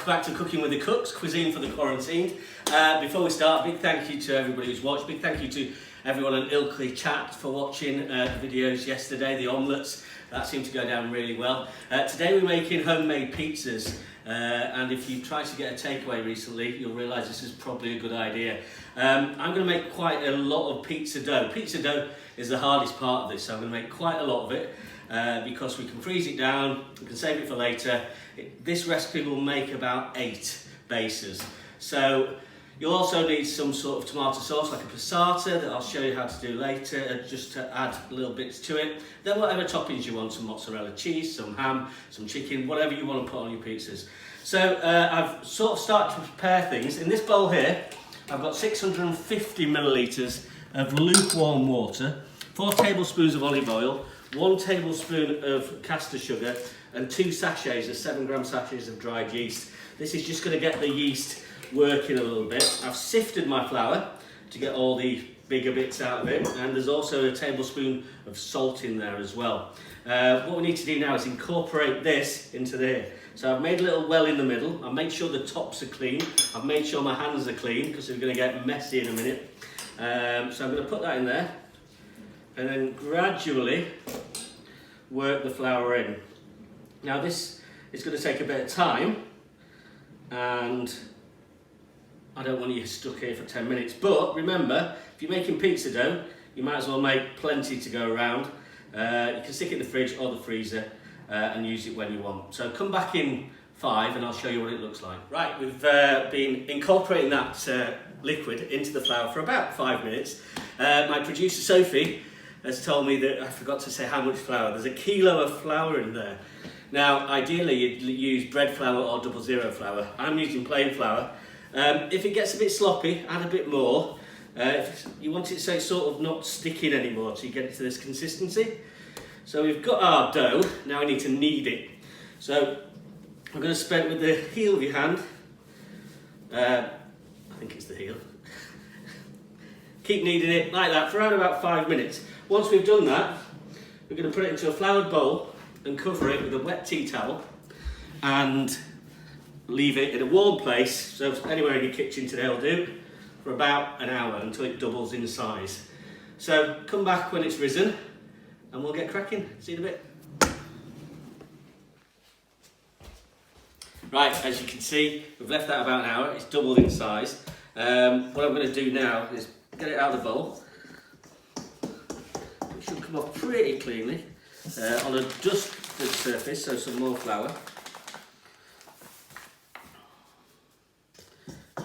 welcome back to Cooking with the Cooks, cuisine for the quarantined. Before we start, big thank you to everybody who's watched. Big thank you to everyone on Ilkley Chat for watching the videos yesterday, the omelettes. That seemed to go down really well. Today we're making homemade pizzas, and if you tried to get a takeaway recently, you'll realise this is probably a good idea. I'm going to make quite a lot of pizza dough. Pizza dough is the hardest part of this, so I'm going to make quite a lot of it. Because we can freeze it down, we can save it for later. This recipe will make about 8 bases. So you'll also need some sort of tomato sauce like a passata that I'll show you how to do later, just to add little bits to it. Then whatever toppings you want, some mozzarella cheese, some ham, some chicken, whatever you want to put on your pizzas. So I've sort of started to prepare things. In this bowl here, I've got 650 millilitres of lukewarm water, 4 tablespoons of olive oil, 1 tablespoon of caster sugar and 2 sachets, 7-gram sachets of dried yeast. This is just going to get the yeast working a little bit. I've sifted my flour to get all the bigger bits out of it, and there's also a tablespoon of salt in there as well. What we need to do now is incorporate this into there. So I've made a little well in the middle. I've made sure the tops are clean. I've made sure my hands are clean because they're going to get messy in a minute. So I'm going to put that in there and then gradually work the flour in. Now this is going to take a bit of time, and I don't want you stuck here for 10 minutes, but remember, if you're making pizza dough, you might as well make plenty to go around. You can stick it in the fridge or the freezer and use it when you want. So come back in 5 and I'll show you what it looks like. Right, we've been incorporating that liquid into the flour for about 5 minutes. My producer Sophie has told me that I forgot to say how much flour. There's a kilo of flour in there. Now, ideally you'd use bread flour or 00 flour. I'm using plain flour. If it gets a bit sloppy, add a bit more. If you want it so it's sort of not sticking anymore, so you get it to this consistency. So we've got our dough, now I need to knead it. So I'm going to spread it with the heel of your hand. I think it's the heel. Keep kneading it like that for around about 5 minutes. Once we've done that, we're going to put it into a floured bowl and cover it with a wet tea towel and leave it in a warm place, so anywhere in your kitchen today will do, for about an hour until it doubles in size. So come back when it's risen and we'll get cracking. See you in a bit. Right, as you can see, we've left that about an hour. It's doubled in size. What I'm going to do now is get it out of the bowl. It should come off pretty cleanly on a dusted surface, so some more flour.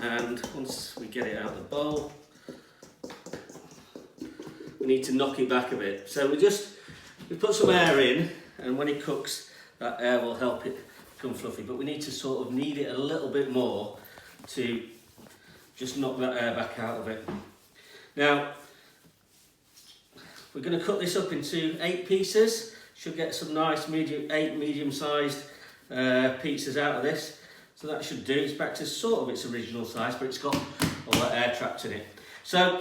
And once we get it out of the bowl, we need to knock it back a bit. So we put some air in, and when it cooks, that air will help it become fluffy. But we need to sort of knead it a little bit more to just knock that air back out of it. Now, we're going to cut this up into 8 pieces. Should get some nice 8 medium-sized pizzas out of this. So that should do. It's back to sort of its original size, but it's got all that air trapped in it. So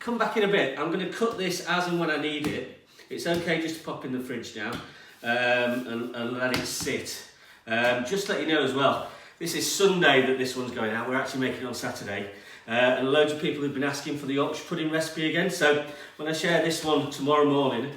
come back in a bit. I'm going to cut this as and when I need it. It's okay just to pop in the fridge now and let it sit. Just to let you know as well, this is Sunday that this one's going out. We're actually making it on Saturday. And loads of people have been asking for the Yorkshire pudding recipe again. So when I share this one tomorrow morning,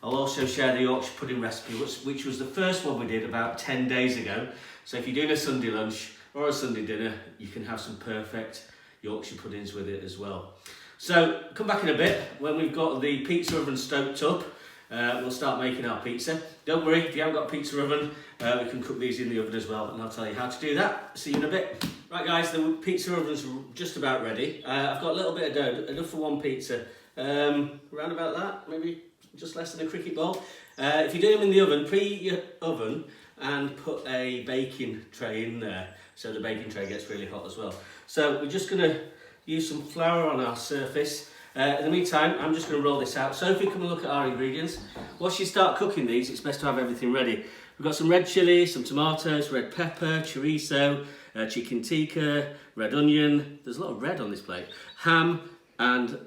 I'll also share the Yorkshire pudding recipe, which was the first one we did about 10 days ago. So if you're doing a Sunday lunch or a Sunday dinner, you can have some perfect Yorkshire puddings with it as well. So come back in a bit when we've got the pizza oven stoked up. We'll start making our pizza. Don't worry, if you haven't got a pizza oven, we can cook these in the oven as well, and I'll tell you how to do that. See you in a bit. Right guys, the pizza oven's just about ready. I've got a little bit of dough, enough for 1 pizza. Around about that, maybe just less than a cricket bowl. If you do them in the oven, preheat your oven and put a baking tray in there, so the baking tray gets really hot as well. So we're just going to use some flour on our surface. In the meantime, I'm just going to roll this out. Sophie, come and look at our ingredients. Once you start cooking these, it's best to have everything ready. We've got some red chilli, some tomatoes, red pepper, chorizo, chicken tikka, red onion. There's a lot of red on this plate. Ham and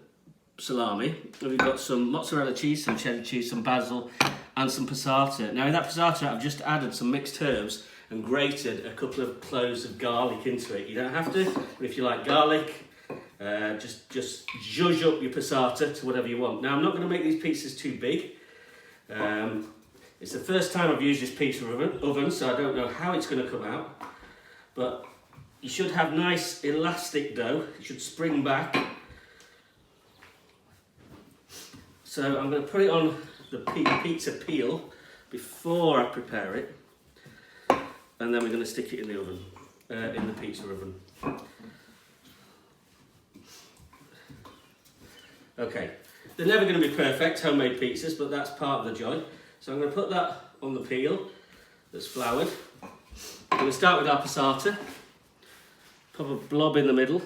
salami. And we've got some mozzarella cheese, some cheddar cheese, some basil, and some passata. Now in that passata, I've just added some mixed herbs and grated a couple of cloves of garlic into it. You don't have to, but if you like garlic, just zhuzh up your passata to whatever you want. Now I'm not going to make these pizzas too big. It's the first time I've used this pizza oven, so I don't know how it's going to come out. But you should have nice elastic dough. It should spring back. So I'm going to put it on the pizza peel before I prepare it, and then we're going to stick it in the oven, in the pizza oven. Okay, they're never going to be perfect, homemade pizzas, but that's part of the joy. So I'm going to put that on the peel that's floured. I'm going to start with our passata. Put a blob in the middle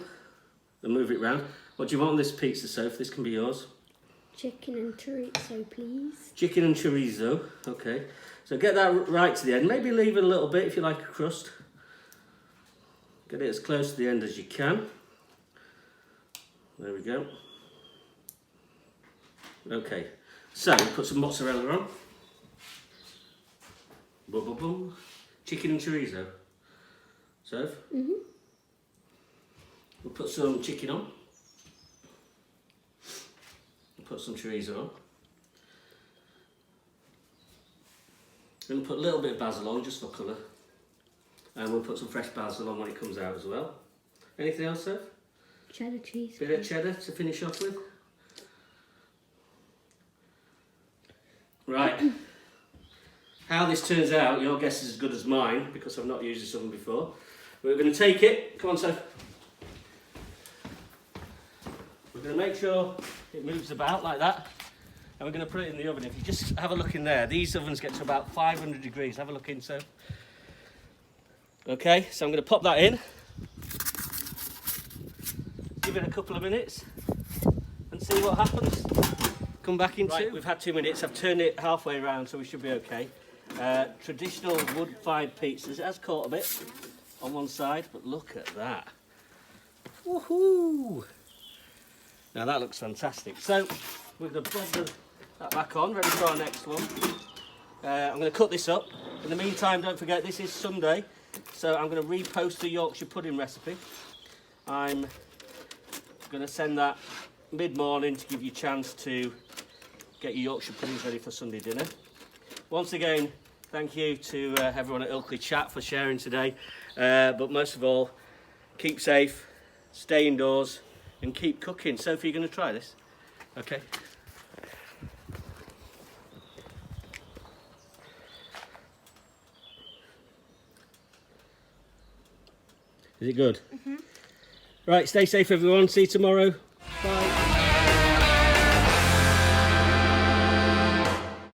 and move it round. What do you want on this pizza, Soph? This can be yours. Chicken and chorizo, please. Chicken and chorizo, okay. So get that right to the end. Maybe leave it a little bit if you like a crust. Get it as close to the end as you can. There we go. Okay, so put some mozzarella on. Boom, boom, boom. Chicken and chorizo. Soph? Mm-hmm. We'll put some chicken on. We'll put some chorizo on. We'll put a little bit of basil on just for colour. And we'll put some fresh basil on when it comes out as well. Anything else, Soph? Cheddar cheese. Bit of cheddar to finish off with. Right. How this turns out, your guess is as good as mine because I've not used this oven before. We're going to take it. Come on, Soph. We're going to make sure it moves about like that. And we're going to put it in the oven. If you just have a look in there, these ovens get to about 500 degrees. Have a look in, Soph. Okay, so I'm going to pop that in. Give it a couple of minutes and see what happens. Come back in. Right, we've had 2 minutes. I've turned it halfway around, so we should be okay. Traditional wood-fired pizzas. It has caught a bit on one side, but look at that. Woohoo! Now that looks fantastic. So we're going to bob that back on, ready for our next one. I'm going to cut this up. In the meantime, don't forget this is Sunday, so I'm going to repost the Yorkshire pudding recipe. I'm going to send that mid-morning to give you a chance to get your Yorkshire puddings ready for Sunday dinner. Once again, thank you to everyone at Ilkley Chat for sharing today. But most of all, keep safe, stay indoors, and keep cooking. Sophie, you're going to try this? Okay. Is it good? Mm-hmm. Right, stay safe everyone. See you tomorrow. Bye.